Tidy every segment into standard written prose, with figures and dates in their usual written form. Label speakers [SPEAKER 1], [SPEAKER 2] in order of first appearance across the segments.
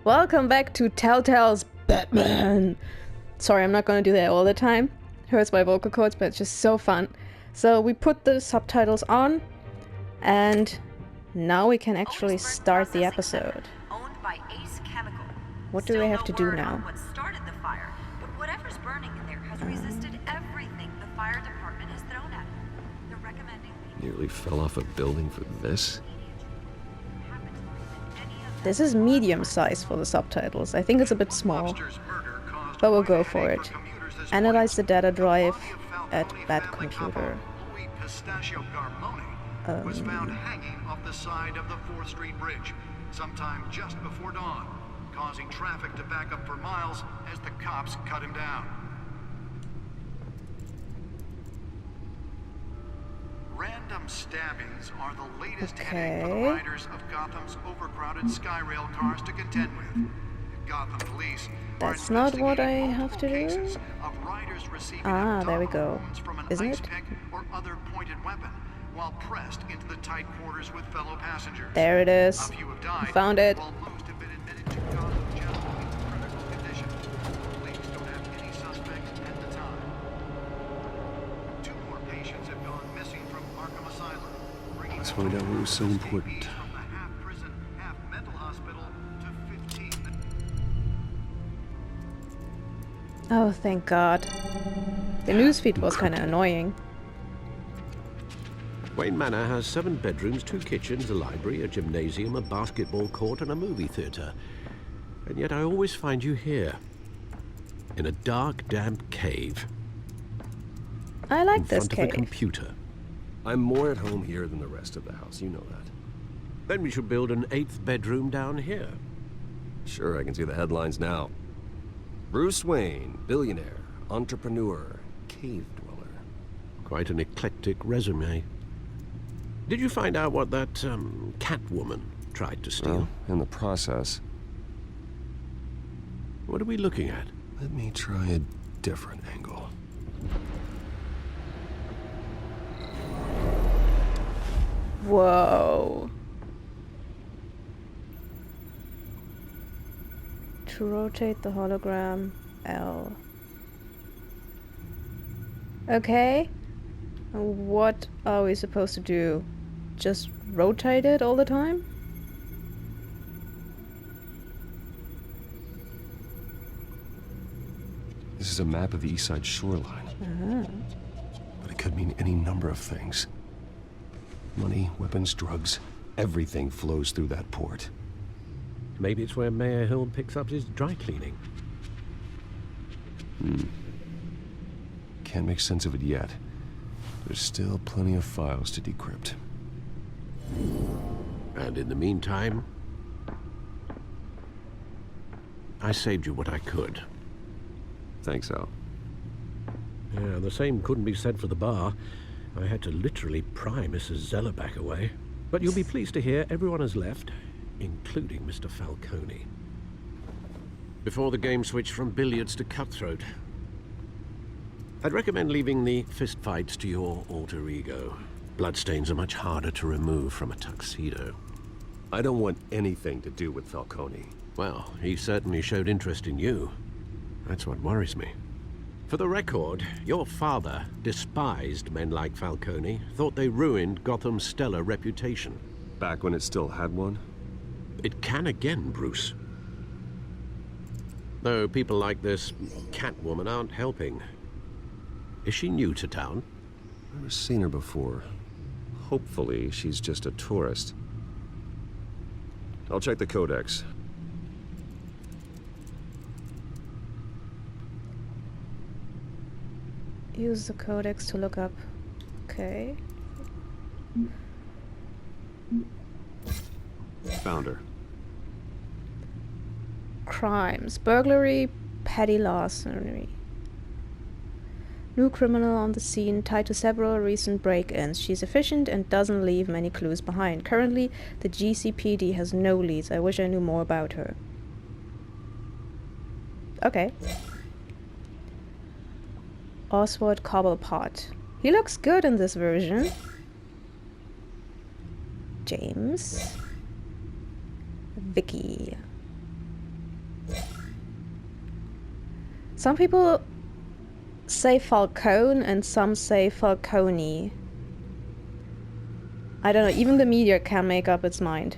[SPEAKER 1] Welcome back to Telltale's Batman. Sorry, I'm not gonna do that all the time. Hurts my vocal cords, but it's just so fun. So we put the subtitles on, and now we can actually start the episode.
[SPEAKER 2] Owned by Ace Chemical.
[SPEAKER 1] What do we have to do
[SPEAKER 2] Still no word
[SPEAKER 1] now?
[SPEAKER 2] on what started the fire, but whatever's burning in there has resisted everything the fire department has thrown at it. They're recommending
[SPEAKER 3] Nearly fell off a building for this?
[SPEAKER 1] This is medium size for the subtitles. I think it's a bit small, but we'll go for it. Analyze the data drive at Bat Computer.
[SPEAKER 4] Was found hanging off the side of the 4th Street Bridge sometime just before dawn, causing traffic to back up for miles as the cops cut him down. Random stabbings are the latest headache for the riders of Gotham's overcrowded Skyrail cars to contend with. Gotham police
[SPEAKER 1] That's not what I have to do. Ah, there we go. Isn't it?
[SPEAKER 4] Or other pointed weapon, while pressed into the tight quarters with fellow passengers.
[SPEAKER 1] There it is.
[SPEAKER 4] A few have died,
[SPEAKER 1] Found it.
[SPEAKER 4] while most have been admitted to Gotham Jail in critical condition. Police don't have any suspects at the time. 2 more patients have gone missing from Arkham Asylum, bringing
[SPEAKER 3] Let's find out what was so important.
[SPEAKER 4] from the half-prison, half-mental hospital to 15.
[SPEAKER 1] Oh, thank God. The newsfeed was kind of annoying.
[SPEAKER 5] Wayne Manor has 7 bedrooms, 2 kitchens, a library, a gymnasium, a basketball court, and a movie theatre. And yet I always find you here, in a dark, damp cave,
[SPEAKER 1] I like
[SPEAKER 5] in
[SPEAKER 1] this
[SPEAKER 5] front of a
[SPEAKER 1] cave.
[SPEAKER 5] computer.
[SPEAKER 3] I'm more at home here than the rest of the house, you know that.
[SPEAKER 5] Then we should build an 8th bedroom down here.
[SPEAKER 3] Sure, I can see the headlines now. Bruce Wayne, billionaire, entrepreneur, cave dweller.
[SPEAKER 5] Quite an eclectic resume. Did you find out what that, Catwoman tried to steal?
[SPEAKER 3] Well, in the process,
[SPEAKER 5] What are we looking at?
[SPEAKER 3] let me try a different angle.
[SPEAKER 1] Whoa. To rotate the hologram, L. Okay. And what are we supposed to do? Just rotate it all the time?
[SPEAKER 3] This is a map of the East Side shoreline. But it could mean any number of things. Money, weapons, drugs, everything flows through that port.
[SPEAKER 5] Maybe it's where Mayor Hill picks up his dry cleaning.
[SPEAKER 3] Can't make sense of it yet. There's still plenty of files to decrypt.
[SPEAKER 5] And in the meantime, I saved you what I could.
[SPEAKER 3] Thanks, Al.
[SPEAKER 5] Yeah, the same couldn't be said for the bar. I had to literally pry Mrs. Zeller back away. But you'll be pleased to hear everyone has left, including Mr. Falcone. Before the game switched from billiards to cutthroat, I'd recommend leaving the fistfights to your alter ego. Bloodstains are much harder to remove from a tuxedo.
[SPEAKER 3] I don't want anything to do with Falcone.
[SPEAKER 5] Well, he certainly showed interest in you. That's what worries me. For the record, your father despised men like Falcone, thought they ruined Gotham's stellar reputation.
[SPEAKER 3] Back when it still had one?
[SPEAKER 5] It can again, Bruce. Though people like this Catwoman aren't helping. Is she new to town?
[SPEAKER 3] Never seen her before. Hopefully, she's just a tourist. I'll check the codex.
[SPEAKER 1] Use the codex to look up. Okay.
[SPEAKER 3] Found her.
[SPEAKER 1] Crimes. Burglary, petty larceny. New criminal on the scene, tied to several recent break-ins. She's efficient and doesn't leave many clues behind. Currently, the GCPD has no leads. I wish I knew more about her. Okay. Oswald Cobblepot. He looks good in this version. James. Vicky. Some people say Falcone and some say Falcone. I don't know, even the media can't make up its mind.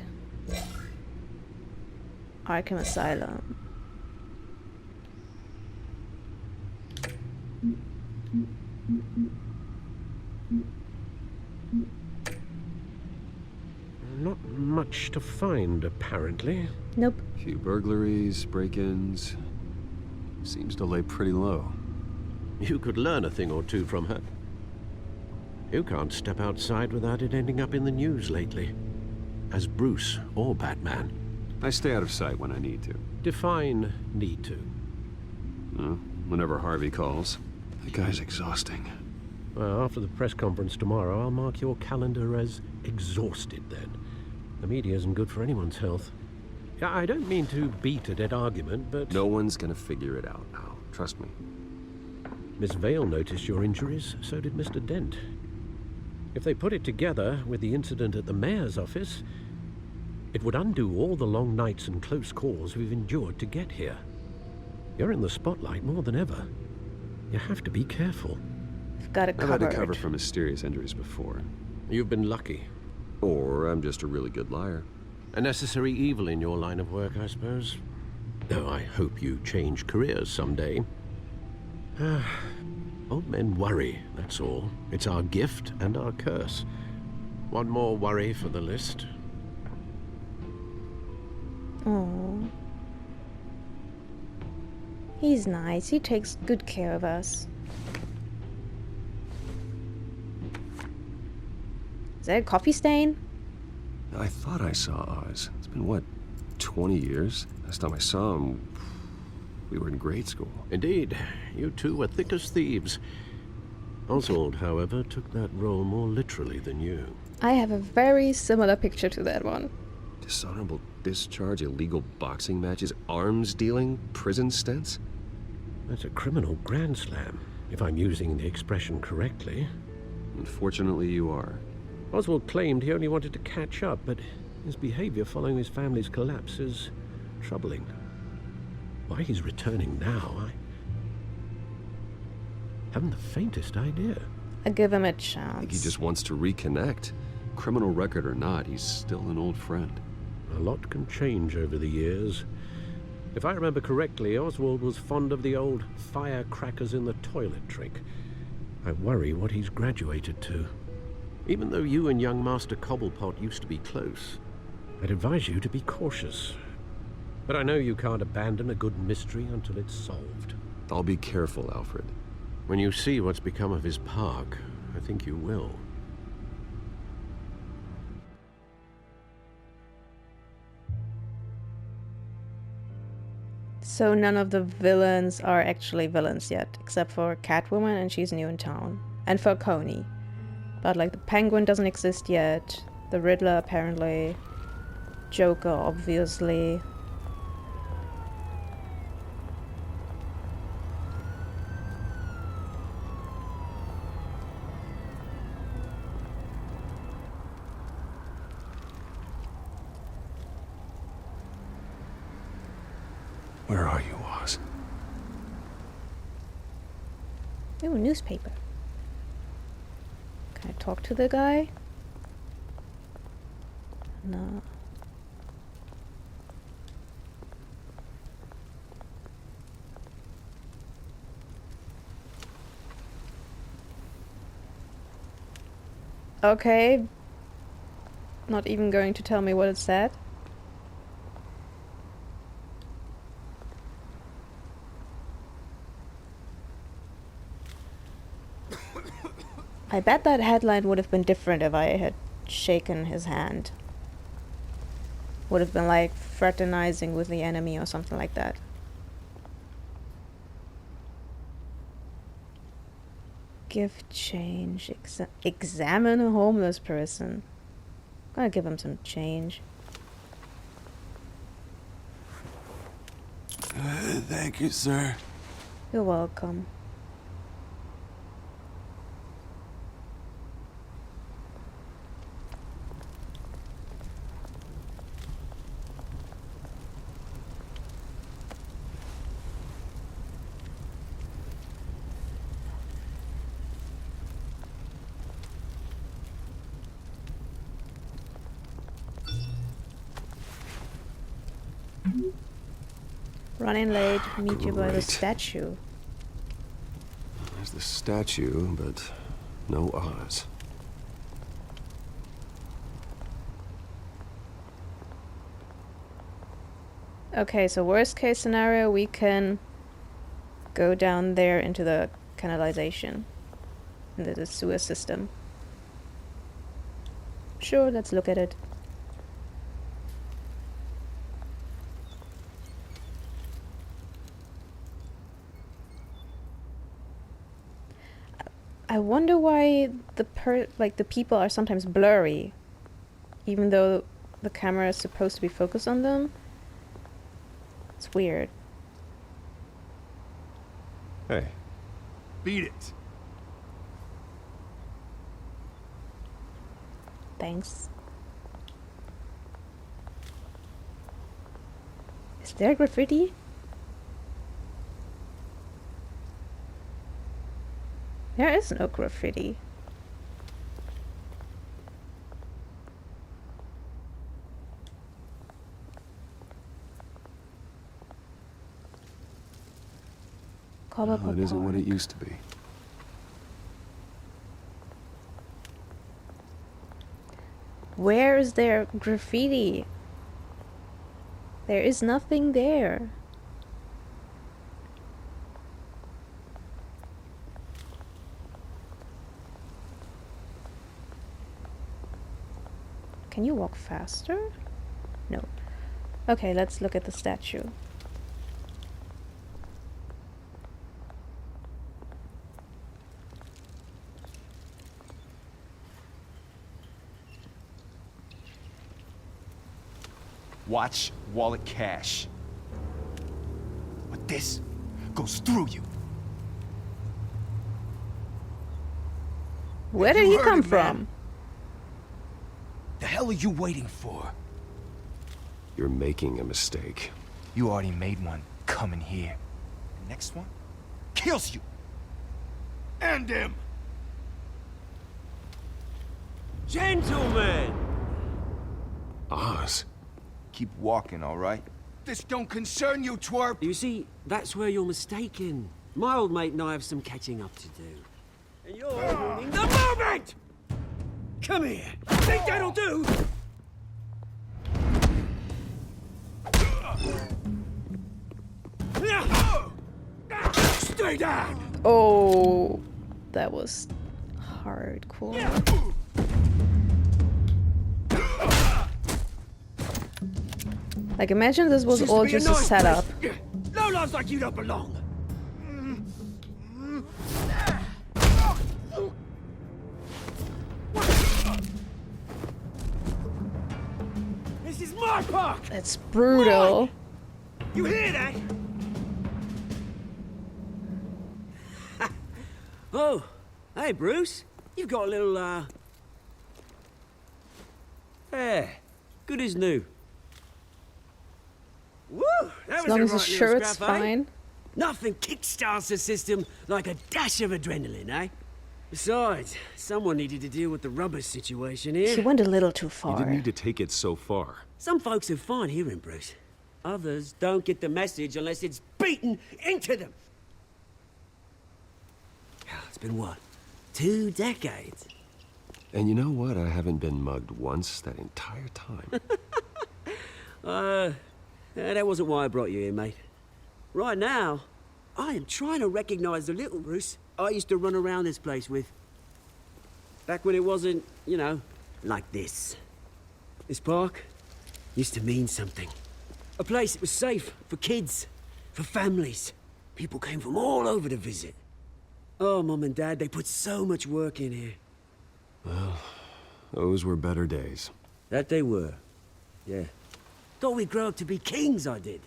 [SPEAKER 1] Arkham Asylum.
[SPEAKER 5] Not much to find, apparently.
[SPEAKER 1] Nope.
[SPEAKER 3] Few burglaries, break-ins. Seems to lay pretty low.
[SPEAKER 5] You could learn a thing or two from her. You can't step outside without it ending up in the news lately. As Bruce or Batman.
[SPEAKER 3] I stay out of sight when I need to.
[SPEAKER 5] Define need to.
[SPEAKER 3] Whenever Harvey calls. The guy's exhausting.
[SPEAKER 5] Well, after the press conference tomorrow, I'll mark your calendar as exhausted then. The media isn't good for anyone's health. I don't mean to beat a dead argument, but...
[SPEAKER 3] No one's gonna figure it out now. Trust me.
[SPEAKER 5] Miss Vale noticed your injuries, so did Mr. Dent. If they put it together with the incident at the mayor's office, it would undo all the long nights and close calls we've endured to get here. You're in the spotlight more than ever. You have to be careful.
[SPEAKER 1] I've got it
[SPEAKER 3] I've
[SPEAKER 1] covered.
[SPEAKER 3] had to cover for mysterious injuries before.
[SPEAKER 5] You've been lucky.
[SPEAKER 3] Or I'm just a really good liar.
[SPEAKER 5] A necessary evil in your line of work, I suppose. Though I hope you change careers someday. Old men worry, that's all. It's our gift and our curse. One more worry for the list.
[SPEAKER 1] Oh. He's nice. He takes good care of us. Is that a coffee stain?
[SPEAKER 3] I thought I saw Oz. It's been, what, 20 years? Last time I saw him, we were in grade school.
[SPEAKER 5] Indeed, you two were thick as thieves. Oswald, however, took that role more literally than you.
[SPEAKER 1] I have a very similar picture to that one.
[SPEAKER 3] Dishonorable discharge, illegal boxing matches, arms dealing, prison stints?
[SPEAKER 5] That's a criminal grand slam, if I'm using the expression correctly.
[SPEAKER 3] Unfortunately, you are.
[SPEAKER 5] Oswald claimed he only wanted to catch up, but his behavior following his family's collapse is troubling. Why he's returning now, I haven't the faintest idea.
[SPEAKER 1] I give him a
[SPEAKER 3] I think he
[SPEAKER 1] chance.
[SPEAKER 3] just wants to reconnect. Criminal record or not, he's still an old friend.
[SPEAKER 5] A lot can change over the years. If I remember correctly, Oswald was fond of the old firecrackers in the toilet trick. I worry what he's graduated to. Even though you and young Master Cobblepot used to be close, I'd advise you to be cautious. But I know you can't abandon a good mystery until it's solved.
[SPEAKER 3] I'll be careful, Alfred.
[SPEAKER 5] When you see what's become of his park, I think you will.
[SPEAKER 1] So none of the villains are actually villains yet, except for Catwoman, and she's new in town. And for Coney. But like the Penguin doesn't exist yet. The Riddler apparently. Joker obviously.
[SPEAKER 3] Where are you, Oz?
[SPEAKER 1] Ooh, newspaper. Can I talk to the guy? No. Okay. Not even going to tell me what it said. I bet that headline would have been different if I had shaken his hand. Would have been like fraternizing with the enemy or something like that. Gift change. Examine a homeless person. I'm gonna give him some change.
[SPEAKER 6] Thank you, sir.
[SPEAKER 1] You're welcome. Running late, meet you by the
[SPEAKER 3] Great.
[SPEAKER 1] statue.
[SPEAKER 3] There's the statue, but no Oz.
[SPEAKER 1] Okay, so worst case scenario, we can go down there into the canalization, into the sewer system. Sure, let's look at it. I wonder why the people are sometimes blurry, even though the camera is supposed to be focused on them. It's weird.
[SPEAKER 3] Hey,
[SPEAKER 6] Beat it.
[SPEAKER 1] Thanks. Is there graffiti? There is no graffiti.
[SPEAKER 3] well, it isn't what it used to be.
[SPEAKER 1] Where is there graffiti? There is nothing there. Can you walk faster? No. Okay, let's look at the statue.
[SPEAKER 7] Watch wallet cash. But this goes through you.
[SPEAKER 1] Where did
[SPEAKER 7] You
[SPEAKER 1] he
[SPEAKER 7] heard
[SPEAKER 1] come
[SPEAKER 7] it, man.
[SPEAKER 1] from?
[SPEAKER 7] The hell are you waiting for?
[SPEAKER 3] You're making a mistake.
[SPEAKER 7] You already made one coming here. The next one kills you.
[SPEAKER 6] And him.
[SPEAKER 8] Gentlemen!
[SPEAKER 3] Oz?
[SPEAKER 7] Keep walking, all right?
[SPEAKER 6] This don't concern you, twerp.
[SPEAKER 8] You see, that's where you're mistaken. My old mate and I have some catching up to do. And you're ruining the moment! Come here! Think that'll do? Stay down!
[SPEAKER 1] Oh, that was hardcore. Like, imagine this was
[SPEAKER 8] Used to
[SPEAKER 1] all
[SPEAKER 8] be
[SPEAKER 1] just a
[SPEAKER 8] nice
[SPEAKER 1] setup.
[SPEAKER 8] place. No lives like you don't belong. This is my park!
[SPEAKER 1] It's brutal.
[SPEAKER 8] You hear that? Oh, hey, Bruce. You've got a little, Yeah, good as new. Woo! That
[SPEAKER 1] As
[SPEAKER 8] was
[SPEAKER 1] long
[SPEAKER 8] a
[SPEAKER 1] as
[SPEAKER 8] right
[SPEAKER 1] his
[SPEAKER 8] little
[SPEAKER 1] shirt's
[SPEAKER 8] scrap, eh?
[SPEAKER 1] fine.
[SPEAKER 8] Nothing kickstarts the system like a dash of adrenaline, eh? Besides, someone needed to deal with the rubber situation
[SPEAKER 1] He
[SPEAKER 8] here.
[SPEAKER 1] went a little too
[SPEAKER 3] You
[SPEAKER 1] far.
[SPEAKER 3] didn't need to take it so far.
[SPEAKER 8] Some folks are fine hearing, Bruce. Others don't get the message unless it's beaten into them. It's been what? 2 decades?
[SPEAKER 3] And you know what? I haven't been mugged once that entire time.
[SPEAKER 8] That wasn't why I brought you here, mate. Right now, I am trying to recognize the little Bruce I used to run around this place with. Back when it wasn't, you know, like this. This park used to mean something. A place that was safe for kids, for families. People came from all over to visit. Oh, Mum and Dad, they put so much work in here.
[SPEAKER 3] Those were better days.
[SPEAKER 8] That they were. Yeah. Thought we'd grow up to be kings, I did.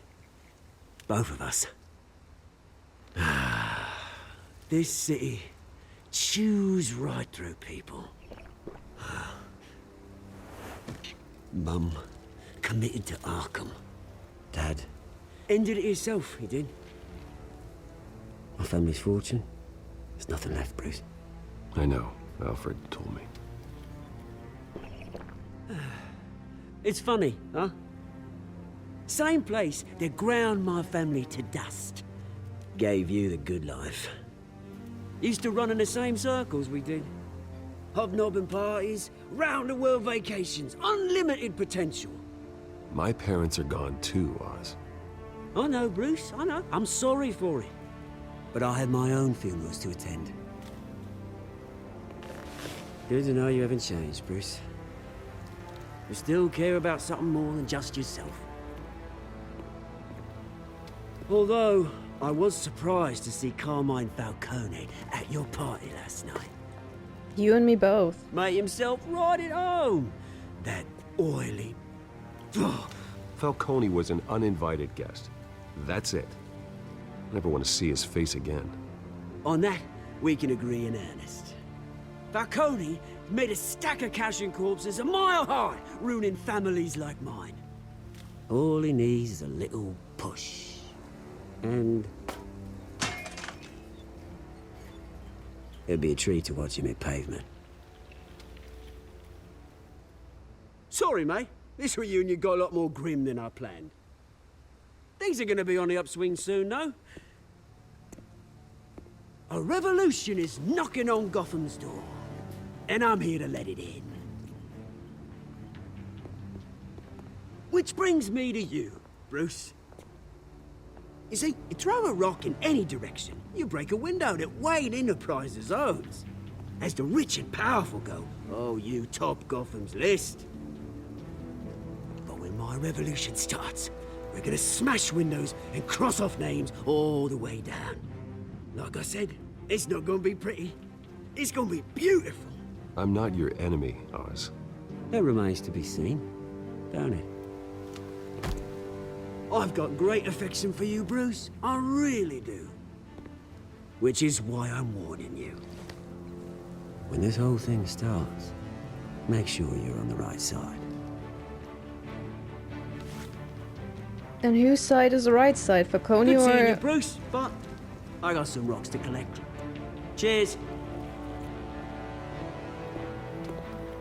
[SPEAKER 8] Both of us. This city chews right through people. Mum committed to Arkham. Dad ended it himself, he did. My family's fortune, there's nothing left, Bruce.
[SPEAKER 3] I know. Alfred told me.
[SPEAKER 8] It's funny, huh? Same place that ground my family to dust. Gave you the good life. Used to run in the same circles we did. Hobnobbing parties, round-the-world vacations, unlimited potential.
[SPEAKER 3] My parents are gone too, Oz.
[SPEAKER 8] I know, Bruce, I know. I'm sorry for it. But I had my own funerals to attend. Good to know you haven't changed, Bruce. You still care about something more than just yourself. Although, I was surprised to see Carmine Falcone at your party last night.
[SPEAKER 1] You and me both.
[SPEAKER 8] Made himself right at home. That oily... Ugh.
[SPEAKER 3] Falcone was an uninvited guest. That's it. I never want to see his face again.
[SPEAKER 8] On that, we can agree in earnest. Falcone made a stack of cash and corpses a mile high, ruining families like mine. All he needs is a little push. And... it'd be a treat to watch him hit pavement. Sorry, mate. This reunion got a lot more grim than I planned. Things are gonna be on the upswing soon, though. A revolution is knocking on Gotham's door. And I'm here to let it in. Which brings me to you, Bruce. You see, you throw a rock in any direction, you break a window that Wayne Enterprises owns. As the rich and powerful go, oh, you top Gotham's list. But when my revolution starts, we're gonna smash windows and cross off names all the way down. Like I said, it's not gonna be pretty. It's gonna be beautiful.
[SPEAKER 3] I'm not your enemy, Oz.
[SPEAKER 8] That remains to be seen, don't it? I've got great affection for you, Bruce. I really do. Which is why I'm warning you. When this whole thing starts, make sure you're on the right side.
[SPEAKER 1] And whose side is the right side? Falcone
[SPEAKER 8] Good seeing you,
[SPEAKER 1] or...
[SPEAKER 8] Bruce, but I got some rocks to collect. Cheers.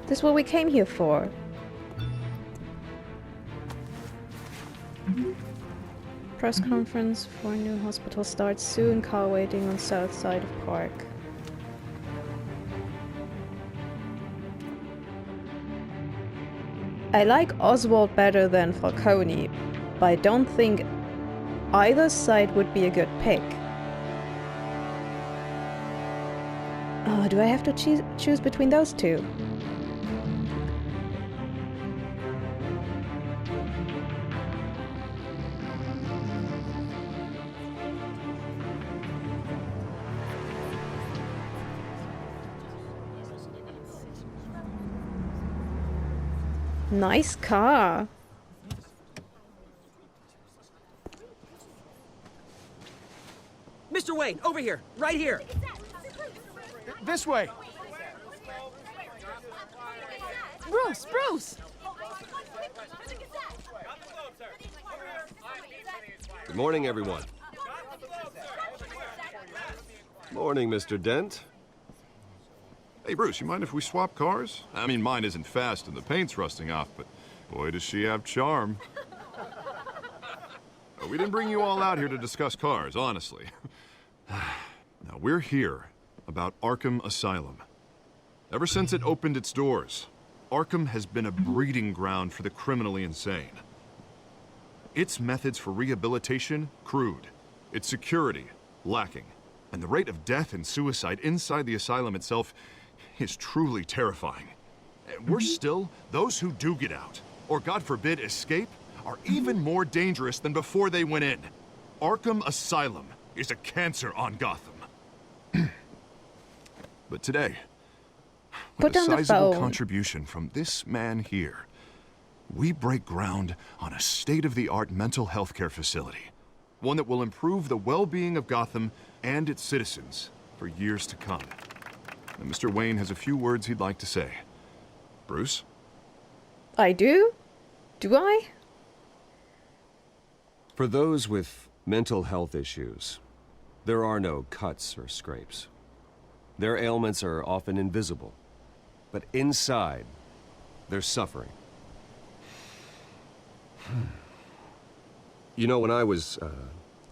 [SPEAKER 1] This is what we came here for. Press conference for new hospital starts soon. Car waiting on south side of park. I like Oswald better than Falcone, but I don't think either side would be a good pick. Oh, do I have to choose between those two? Nice car.
[SPEAKER 8] Mr. Wayne, over here, right here.
[SPEAKER 6] This way.
[SPEAKER 9] Bruce!
[SPEAKER 3] Good morning, everyone. Morning, Mr. Dent.
[SPEAKER 10] Hey, Bruce, you mind if we swap cars? I mean, mine isn't fast and the paint's rusting off, but boy, does she have charm. We didn't bring you all out here to discuss cars, honestly. Now, we're here about Arkham Asylum. Ever since it opened its doors, Arkham has been a breeding ground for the criminally insane. Its methods for rehabilitation, crude. Its security, lacking. And the rate of death and suicide inside the asylum itself is truly terrifying. And worse still, those who do get out, or God forbid escape, are even more dangerous than before they went in. Arkham Asylum is a cancer on Gotham. But today, with a sizable contribution from this man here, we break ground on a state-of-the-art mental health care facility. One that will improve the well-being of Gotham and its citizens for years to come. And Mr. Wayne has a few words he'd like to say. Bruce?
[SPEAKER 1] I do? Do I?
[SPEAKER 3] For those with mental health issues, there are no cuts or scrapes. Their ailments are often invisible, but inside, they're suffering. You know, when I was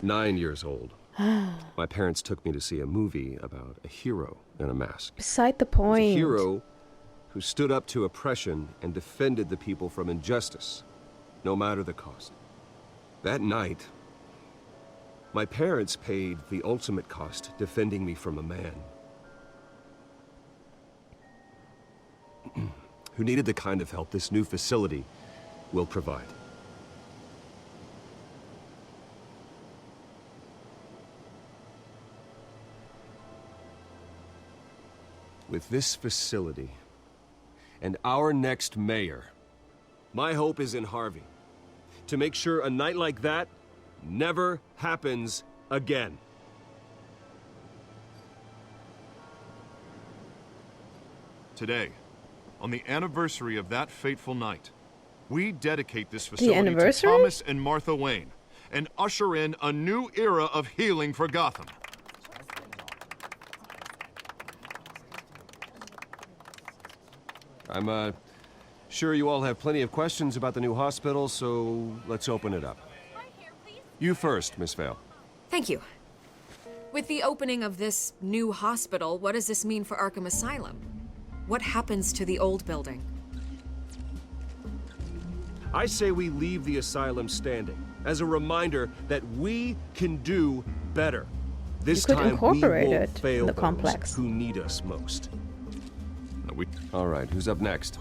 [SPEAKER 3] 9 years old, my parents took me to see a movie about a hero in a mask.
[SPEAKER 1] Beside the
[SPEAKER 3] He was
[SPEAKER 1] point.
[SPEAKER 3] a hero who stood up to oppression and defended the people from injustice, no matter the cost. That night, my parents paid the ultimate cost defending me from a man who needed the kind of help this new facility will provide. With this facility and our next mayor, my hope is in Harvey. To make sure a night like that never happens again.
[SPEAKER 10] Today, on the anniversary of that fateful night, we dedicate this facility to
[SPEAKER 1] anniversary?
[SPEAKER 10] Thomas and Martha Wayne and usher in a new era of healing for Gotham.
[SPEAKER 3] I'm sure you all have plenty of questions about the new hospital, so let's open it up. You first, Miss Vale.
[SPEAKER 9] Thank you. With the opening of this new hospital, what does this mean for Arkham Asylum? What happens to the old building?
[SPEAKER 3] I say we leave the asylum standing as a reminder that we can do better. This
[SPEAKER 1] could
[SPEAKER 3] time
[SPEAKER 1] incorporate
[SPEAKER 3] we
[SPEAKER 1] it
[SPEAKER 3] won't fail
[SPEAKER 1] in the
[SPEAKER 3] those
[SPEAKER 1] complex.
[SPEAKER 3] who need us most. All right, who's up next?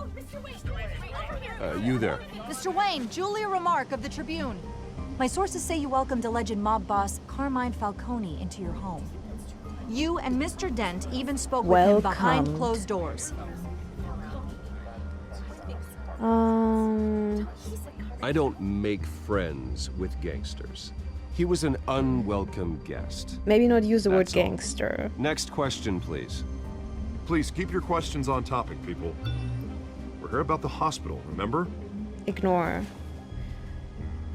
[SPEAKER 3] You there.
[SPEAKER 11] Mr. Wayne, Julia Remark of the Tribune. My sources say you welcomed alleged mob boss Carmine Falcone into your home. You and Mr. Dent even spoke with him behind
[SPEAKER 1] Welcomed.
[SPEAKER 11] closed doors.
[SPEAKER 3] I don't make friends with gangsters. He was an unwelcome guest.
[SPEAKER 1] Maybe not use the word
[SPEAKER 3] That's all.
[SPEAKER 1] gangster.
[SPEAKER 3] Next question, please.
[SPEAKER 10] Please keep your questions on topic, people. We're here about the hospital, remember?
[SPEAKER 1] Ignore.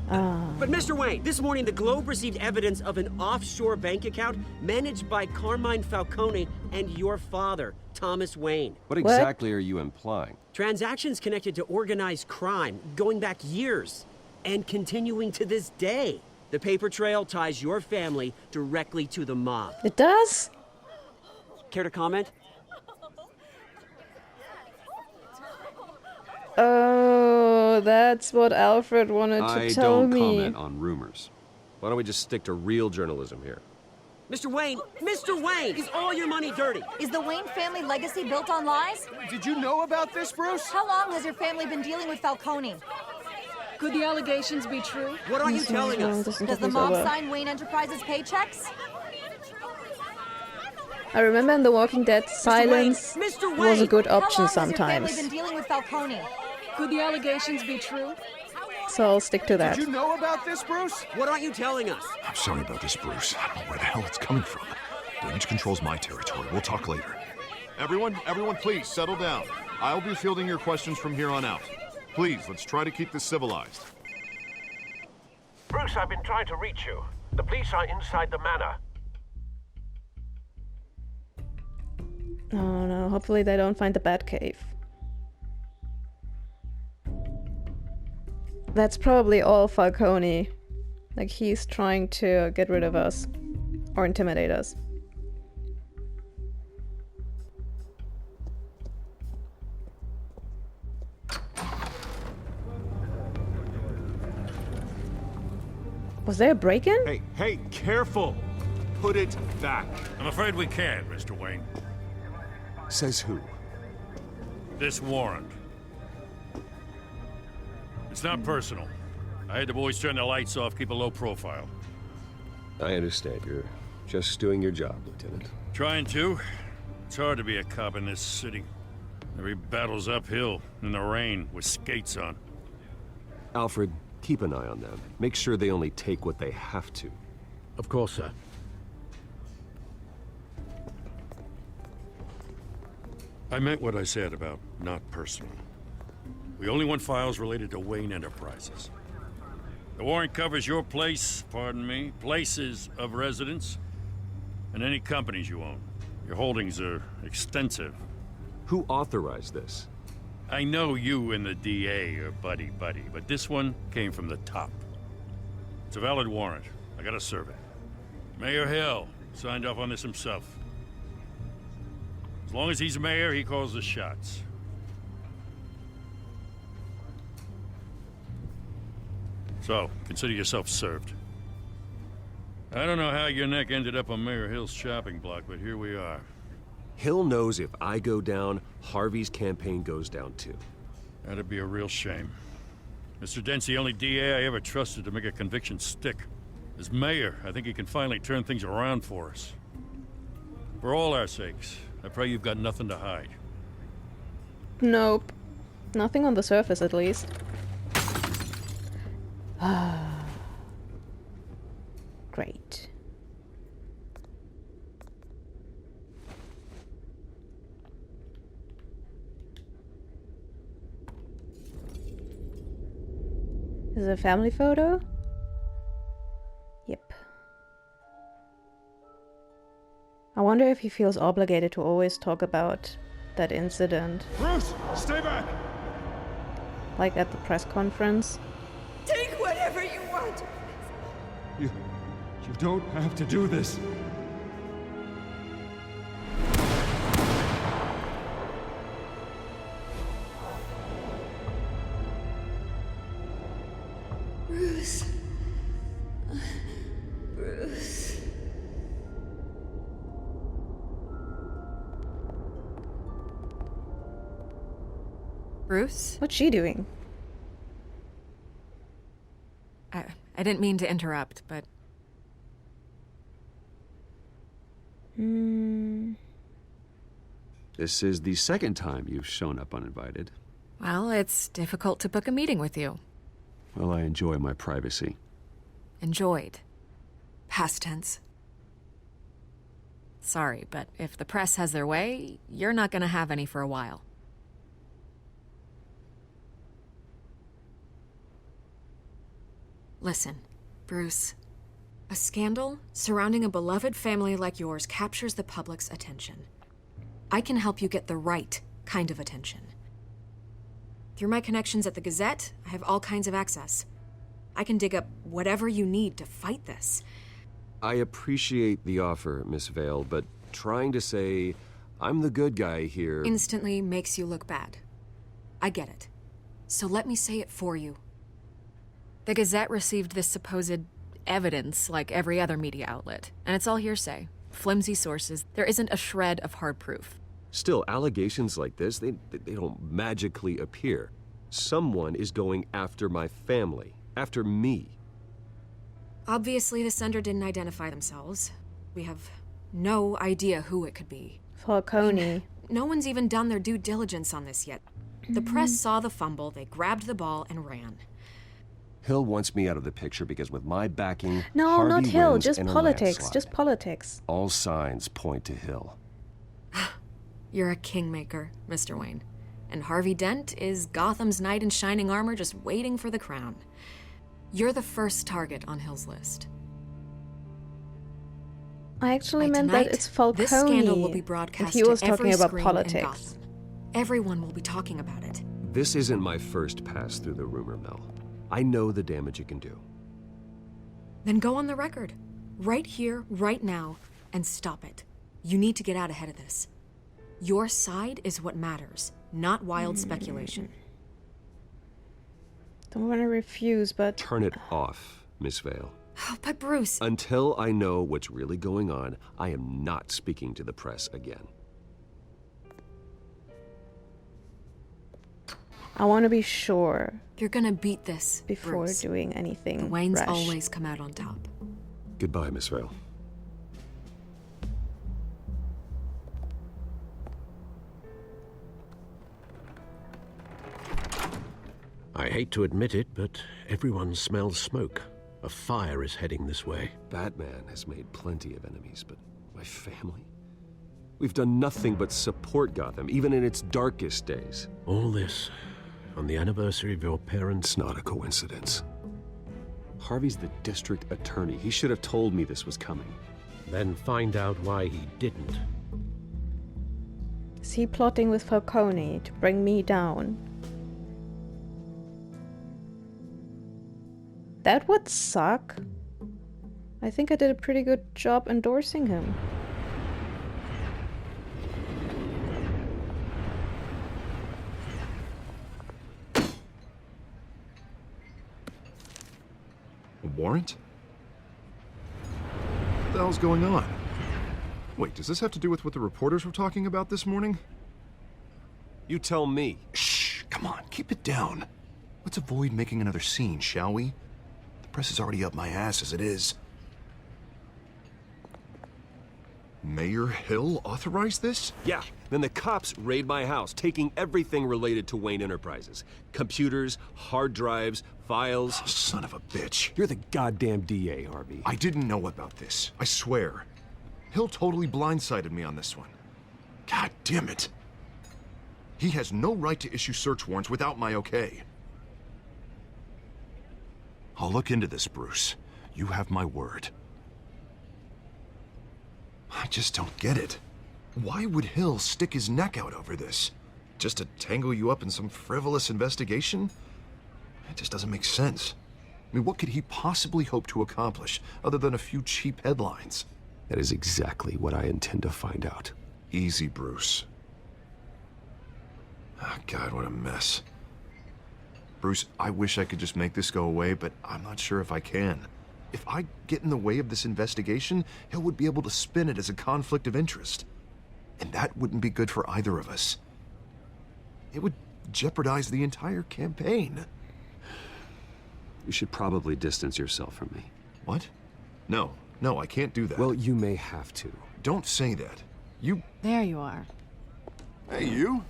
[SPEAKER 8] But Mr. Wayne, this morning the Globe received evidence of an offshore bank account managed by Carmine Falcone and your father, Thomas Wayne.
[SPEAKER 3] What exactly are you implying?
[SPEAKER 8] Transactions connected to organized crime going back years and continuing to this day. The paper trail ties your family directly to the mob.
[SPEAKER 1] It does?
[SPEAKER 8] Care to comment?
[SPEAKER 1] Oh, that's what Alfred wanted to tell
[SPEAKER 3] don't
[SPEAKER 1] me.
[SPEAKER 3] comment on rumors. Why don't we just stick to real journalism here?
[SPEAKER 8] Mr. Wayne, is all your money dirty?
[SPEAKER 11] Is the Wayne family legacy built on lies?
[SPEAKER 6] Did you know about this, Bruce?
[SPEAKER 11] How long has your family been dealing with Falcone?
[SPEAKER 9] Could the allegations be true?
[SPEAKER 8] What are you telling us?
[SPEAKER 11] Does the mob sign Wayne Enterprises paychecks?
[SPEAKER 1] I remember in The Walking Dead, silence
[SPEAKER 8] Mr.
[SPEAKER 1] was a
[SPEAKER 8] Wayne!
[SPEAKER 1] good
[SPEAKER 11] How
[SPEAKER 1] option
[SPEAKER 11] long has your family
[SPEAKER 1] sometimes.
[SPEAKER 11] been dealing with Falcone?
[SPEAKER 9] Could the allegations be true?
[SPEAKER 1] So I'll stick to that.
[SPEAKER 6] Did you know about this, Bruce?
[SPEAKER 8] What aren't you telling us?
[SPEAKER 10] I'm sorry about this, Bruce. I don't know where the hell it's coming from. Damage control's my territory. We'll talk later. Everyone, please settle down. I'll be fielding your questions from here on out. Please, let's try to keep this civilized.
[SPEAKER 5] Bruce, I've been trying to reach you. The police are inside the manor.
[SPEAKER 1] Oh no, hopefully they don't find the Batcave. That's probably all Falcone. Like, he's trying to get rid of us. Or intimidate us. Was there a break-in?
[SPEAKER 3] Hey, careful! Put it back.
[SPEAKER 12] I'm afraid we can't, Mr. Wayne.
[SPEAKER 3] Says who?
[SPEAKER 12] This warrant. It's not personal. I had the boys turn the lights off, keep a low profile.
[SPEAKER 3] I understand. You're just doing your job, Lieutenant.
[SPEAKER 12] Trying to. It's hard to be a cop in this city. Every battle's uphill, in the rain, with skates on.
[SPEAKER 3] Alfred, keep an eye on them. Make sure they only take what they have to.
[SPEAKER 5] Of course, sir.
[SPEAKER 12] I meant what I said about not personal. We only want files related to Wayne Enterprises. The warrant covers your place, pardon me, places of residence, and any companies you own. Your holdings are extensive.
[SPEAKER 3] Who authorized this?
[SPEAKER 12] I know you and the DA are buddy-buddy, but this one came from the top. It's a valid warrant. I gotta serve it. Mayor Hill signed off on this himself. As long as he's mayor, he calls the shots. So, consider yourself served. I don't know how your neck ended up on Mayor Hill's chopping block, but here we are.
[SPEAKER 3] Hill knows if I go down, Harvey's campaign goes down too.
[SPEAKER 12] That'd be a real shame. Mr. Dent's the only DA I ever trusted to make a conviction stick. As mayor, I think he can finally turn things around for us. For all our sakes, I pray you've got nothing to hide.
[SPEAKER 1] Nope. Nothing on the surface, at least. Great. Is it a family photo? Yep. I wonder if he feels obligated to always talk about that incident.
[SPEAKER 6] Bruce, stay back!
[SPEAKER 1] Like at the press conference.
[SPEAKER 2] Take whatever you want.
[SPEAKER 6] You don't have to do this.
[SPEAKER 2] Bruce. Bruce.
[SPEAKER 9] Bruce?
[SPEAKER 1] What's she doing?
[SPEAKER 9] I didn't mean to interrupt, but...
[SPEAKER 3] This is the second time you've shown up uninvited.
[SPEAKER 9] Well, it's difficult to book a meeting with you.
[SPEAKER 3] Well, I enjoy my privacy.
[SPEAKER 9] Enjoyed. Past tense. Sorry, but if the press has their way, you're not gonna have any for a while. Listen, Bruce. A scandal surrounding a beloved family like yours captures the public's attention. I can help you get the right kind of attention. Through my connections at the Gazette, I have all kinds of access. I can dig up whatever you need to fight this.
[SPEAKER 3] I appreciate the offer, Miss Vale, but trying to say I'm the good guy here...
[SPEAKER 9] Instantly makes you look bad. I get it. So let me say it for you. The Gazette received this supposed evidence like every other media outlet, and it's all hearsay. Flimsy sources. There isn't a shred of hard proof.
[SPEAKER 3] Still, allegations like this, they don't magically appear. Someone is going after my family, after me.
[SPEAKER 9] Obviously, the sender didn't identify themselves. We have no idea who it could be.
[SPEAKER 1] Falcone.
[SPEAKER 9] No one's even done their due diligence on this yet. The press saw the fumble, they grabbed the ball and ran.
[SPEAKER 3] Hill wants me out of the picture because with my backing,
[SPEAKER 1] No,
[SPEAKER 3] Harvey
[SPEAKER 1] not Hill,
[SPEAKER 3] wins
[SPEAKER 1] just
[SPEAKER 3] in a
[SPEAKER 1] politics,
[SPEAKER 3] landslide.
[SPEAKER 1] just politics.
[SPEAKER 3] All signs point to Hill.
[SPEAKER 9] You're a kingmaker, Mr. Wayne. And Harvey Dent is Gotham's knight in shining armor just waiting for the crown. You're the first target on Hill's list.
[SPEAKER 1] I actually
[SPEAKER 9] By
[SPEAKER 1] meant
[SPEAKER 9] tonight,
[SPEAKER 1] that it's Falcone.
[SPEAKER 9] This scandal will be
[SPEAKER 1] And
[SPEAKER 9] broadcast
[SPEAKER 1] he was
[SPEAKER 9] to every
[SPEAKER 1] talking about
[SPEAKER 9] screen in
[SPEAKER 1] politics.
[SPEAKER 9] Gotham. Everyone will be talking about it.
[SPEAKER 3] This isn't my first pass through the rumor mill. I know the damage it can do.
[SPEAKER 9] Then go on the record. Right here, right now, and stop it. You need to get out ahead of this. Your side is what matters, not wild speculation.
[SPEAKER 1] Don't want to refuse, but...
[SPEAKER 3] Turn it off, Miss Vale.
[SPEAKER 9] Oh, but Bruce...
[SPEAKER 3] Until I know what's really going on, I am not speaking to the press again.
[SPEAKER 1] I want to be sure
[SPEAKER 9] You're gonna beat this,
[SPEAKER 1] before
[SPEAKER 9] Bruce.
[SPEAKER 1] doing anything
[SPEAKER 9] The Waynes
[SPEAKER 1] rash.
[SPEAKER 9] always come out on top.
[SPEAKER 3] Goodbye, Miss Vale.
[SPEAKER 5] I hate to admit it, but everyone smells smoke. A fire is heading this way.
[SPEAKER 3] Batman has made plenty of enemies, but my family? We've done nothing but support Gotham, even in its darkest days.
[SPEAKER 5] All this on the anniversary of your parents'
[SPEAKER 3] It's not a coincidence. Harvey's the district attorney. He should have told me this was coming.
[SPEAKER 5] Then find out why he didn't.
[SPEAKER 1] Is he plotting with Falcone to bring me down? That would suck. I think I did a pretty good job endorsing him.
[SPEAKER 10] A warrant? What the hell's going on? Wait, does this have to do with what the reporters were talking about this morning?
[SPEAKER 3] You tell me.
[SPEAKER 10] Shh, come on, keep it down. Let's avoid making another scene, shall we? The press is already up my ass as it is. Mayor Hill authorized this?
[SPEAKER 3] Yeah, then the cops raid my house, taking everything related to Wayne Enterprises. Computers, hard drives, files.
[SPEAKER 10] Oh, son of a bitch.
[SPEAKER 3] You're the goddamn DA, Harvey.
[SPEAKER 10] I didn't know about this, I swear. Hill totally blindsided me on this one. God damn it. He has no right to issue search warrants without my okay. I'll look into this, Bruce. You have my word. I just don't get it. Why would Hill stick his neck out over this? Just to tangle you up in some frivolous investigation? It just doesn't make sense. I mean, what could he possibly hope to accomplish other than a few cheap headlines?
[SPEAKER 3] That is exactly what I intend to find out.
[SPEAKER 10] Easy, Bruce. Oh, God, what a mess. Bruce, I wish I could just make this go away, but I'm not sure if I can. If I get in the way of this investigation, Hill would be able to spin it as a conflict of interest. And that wouldn't be good for either of us. It would jeopardize the entire campaign.
[SPEAKER 3] You should probably distance yourself from me.
[SPEAKER 10] What? No, I can't do that.
[SPEAKER 3] Well, you may have to.
[SPEAKER 10] Don't say that. You...
[SPEAKER 13] There you are.
[SPEAKER 10] Hey, you?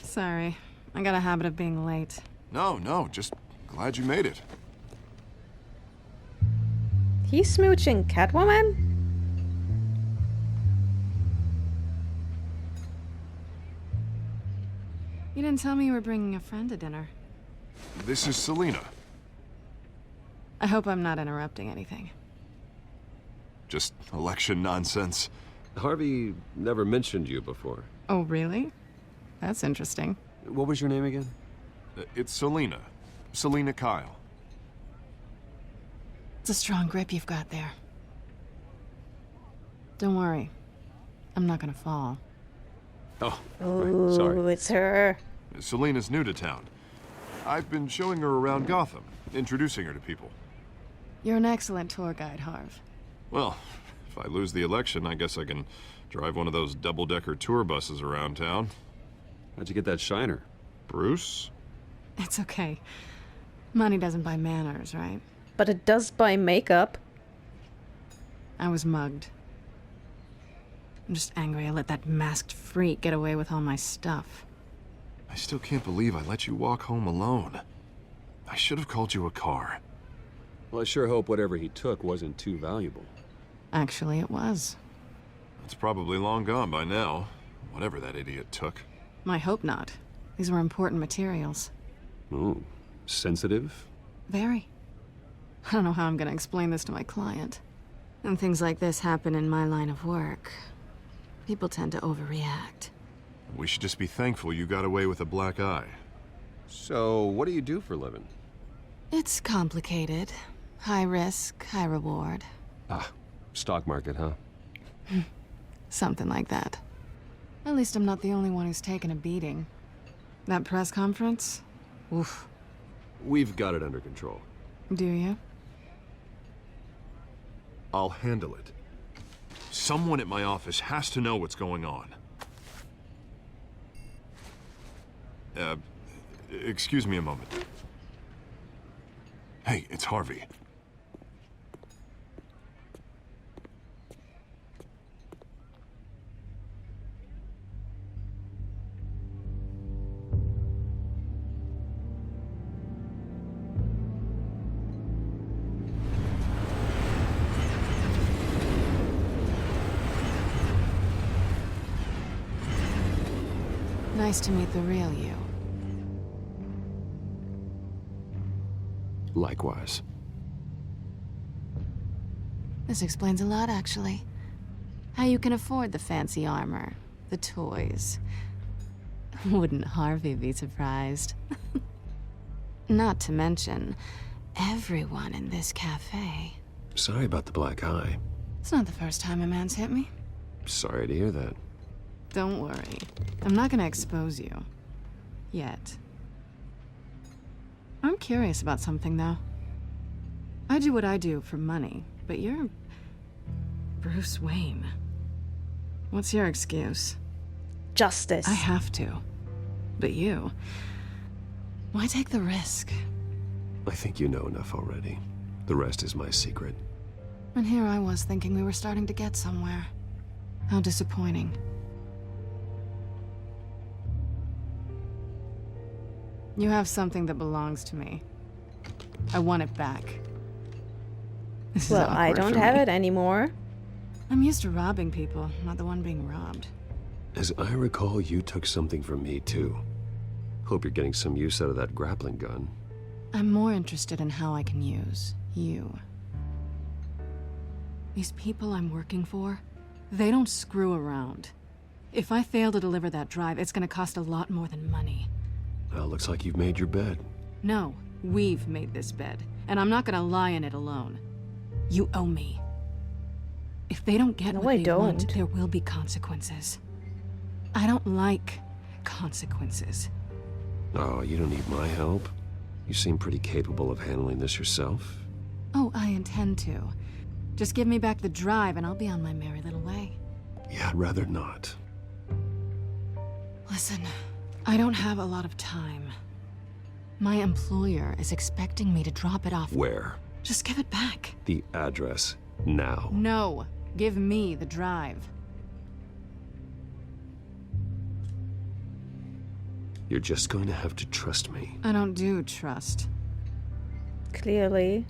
[SPEAKER 13] Sorry. I got a habit of being late.
[SPEAKER 10] No, just glad you made it.
[SPEAKER 1] He's smooching Catwoman?
[SPEAKER 13] You didn't tell me you were bringing a friend to dinner.
[SPEAKER 10] This is Selina.
[SPEAKER 13] I hope I'm not interrupting anything.
[SPEAKER 10] Just election nonsense.
[SPEAKER 3] Harvey never mentioned you before.
[SPEAKER 13] Oh, really? That's interesting.
[SPEAKER 3] What was your name again?
[SPEAKER 10] It's Selina. Selina Kyle.
[SPEAKER 13] It's a strong grip you've got there. Don't worry. I'm not gonna fall.
[SPEAKER 10] Oh,
[SPEAKER 1] right. Sorry. It's her.
[SPEAKER 10] Selina's new to town. I've been showing her around Gotham, introducing her to people.
[SPEAKER 13] You're an excellent tour guide, Harv.
[SPEAKER 10] Well, if I lose the election, I guess I can drive one of those double-decker tour buses around town.
[SPEAKER 3] How'd you get that shiner?
[SPEAKER 10] Bruce?
[SPEAKER 13] It's okay. Money doesn't buy manners, right?
[SPEAKER 1] But it does buy makeup.
[SPEAKER 13] I was mugged. I'm just angry I let that masked freak get away with all my stuff.
[SPEAKER 10] I still can't believe I let you walk home alone. I should have called you a car.
[SPEAKER 3] Well, I sure hope whatever he took wasn't too valuable.
[SPEAKER 13] Actually, it was.
[SPEAKER 10] It's probably long gone by now, whatever that idiot took.
[SPEAKER 13] I hope not. These were important materials.
[SPEAKER 3] Ooh, sensitive?
[SPEAKER 13] Very. I don't know how I'm gonna explain this to my client. And things like this happen in my line of work. People tend to overreact.
[SPEAKER 10] We should just be thankful you got away with a black eye.
[SPEAKER 3] So, what do you do for a living?
[SPEAKER 13] It's complicated. High risk, high reward.
[SPEAKER 3] Ah, stock market, huh?
[SPEAKER 13] Something like that. At least I'm not the only one who's taken a beating. That press conference? Oof.
[SPEAKER 3] We've got it under control.
[SPEAKER 13] Do you?
[SPEAKER 10] I'll handle it. Someone at my office has to know what's going on. Excuse me a moment. Hey, it's Harvey.
[SPEAKER 13] Nice to meet the real you.
[SPEAKER 3] Likewise.
[SPEAKER 13] This explains a lot, actually. How you can afford the fancy armor, the toys. Wouldn't Harvey be surprised? Not to mention, everyone in this cafe.
[SPEAKER 3] Sorry about the black eye.
[SPEAKER 13] It's not the first time a man's hit me.
[SPEAKER 3] Sorry to hear that.
[SPEAKER 13] Don't worry. I'm not gonna expose you. Yet. I'm curious about something, though. I do what I do for money, but you're... Bruce Wayne. What's your excuse?
[SPEAKER 1] Justice.
[SPEAKER 13] I have to. But you... Why take the risk?
[SPEAKER 3] I think you know enough already. The rest is my secret.
[SPEAKER 13] And here I was thinking we were starting to get somewhere. How disappointing. You have something that belongs to me. I want it back. This is
[SPEAKER 1] Well, I
[SPEAKER 13] awkward
[SPEAKER 1] don't
[SPEAKER 13] for
[SPEAKER 1] have
[SPEAKER 13] me.
[SPEAKER 1] it anymore.
[SPEAKER 13] I'm used to robbing people, not the one being robbed.
[SPEAKER 3] As I recall, you took something from me, too. Hope you're getting some use out of that grappling gun.
[SPEAKER 13] I'm more interested in how I can use you. These people I'm working for, they don't screw around. If I fail to deliver that drive, it's gonna cost a lot more than money.
[SPEAKER 3] Well, looks like you've made your bed.
[SPEAKER 13] No, we've made this bed, and I'm not gonna lie in it alone. You owe me. If they don't get
[SPEAKER 1] No,
[SPEAKER 13] what
[SPEAKER 1] I
[SPEAKER 13] they want,
[SPEAKER 1] don't.
[SPEAKER 13] there will be consequences. I don't like consequences.
[SPEAKER 3] Oh, you don't need my help. You seem pretty capable of handling this yourself.
[SPEAKER 13] Oh, I intend to. Just give me back the drive and I'll be on my merry little way.
[SPEAKER 3] Yeah, I'd rather not.
[SPEAKER 13] Listen, I don't have a lot of time. My employer is expecting me to drop it off.
[SPEAKER 3] Where?
[SPEAKER 13] Just give it back.
[SPEAKER 3] The address. Now.
[SPEAKER 13] No, give me the drive.
[SPEAKER 3] You're just going to have to trust me.
[SPEAKER 13] I don't do trust.
[SPEAKER 1] Clearly.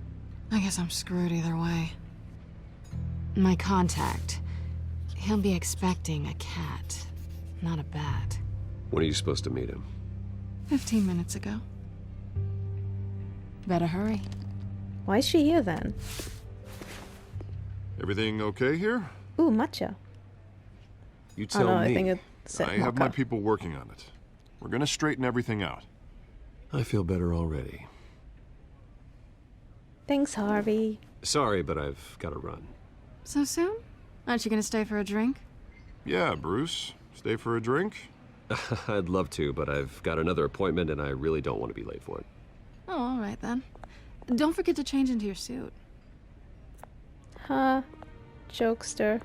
[SPEAKER 13] I guess I'm screwed either way. My contact. He'll be expecting a cat, not a bat.
[SPEAKER 3] When are you supposed to meet him?
[SPEAKER 13] 15 minutes ago. Better hurry.
[SPEAKER 1] Why is she here then?
[SPEAKER 10] Everything okay here?
[SPEAKER 1] Ooh, matcha.
[SPEAKER 3] You
[SPEAKER 1] Oh
[SPEAKER 3] tell
[SPEAKER 1] no,
[SPEAKER 3] me.
[SPEAKER 1] I think it said
[SPEAKER 10] I have my
[SPEAKER 1] mocha.
[SPEAKER 10] people working on it. We're gonna straighten everything out.
[SPEAKER 3] I feel better already.
[SPEAKER 1] Thanks, Harvey.
[SPEAKER 3] Sorry, but I've got to run.
[SPEAKER 13] So soon? Aren't you gonna stay for a drink?
[SPEAKER 10] Yeah, Bruce. Stay for a drink?
[SPEAKER 3] I'd love to, but I've got another appointment and I really don't want to be late for it.
[SPEAKER 13] Oh, all right then. Don't forget to change into your suit.
[SPEAKER 1] Huh. Jokester.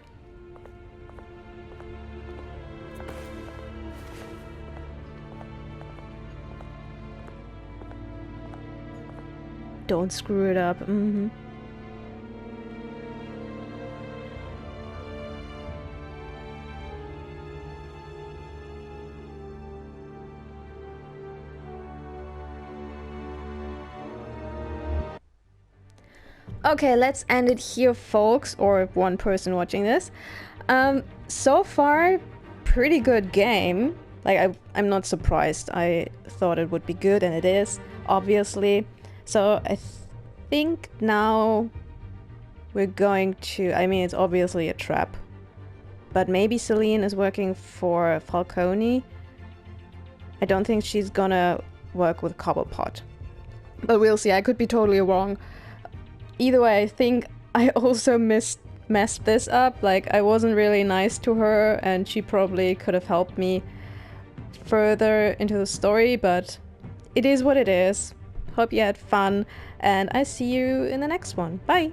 [SPEAKER 1] Don't screw it up. Mm-hmm. Okay, let's end it here, folks, or one person watching this. So far, pretty good game. Like, I'm not surprised. I thought it would be good, and it is, obviously. So I think now we're going to... I mean, it's obviously a trap. But maybe Celine is working for Falcone. I don't think she's gonna work with Cobblepot. But we'll see. I could be totally wrong. Either way, I think I also messed this up. Like, I wasn't really nice to her, and she probably could have helped me further into the story, but it is what it is. Hope you had fun, and I see you in the next one. Bye!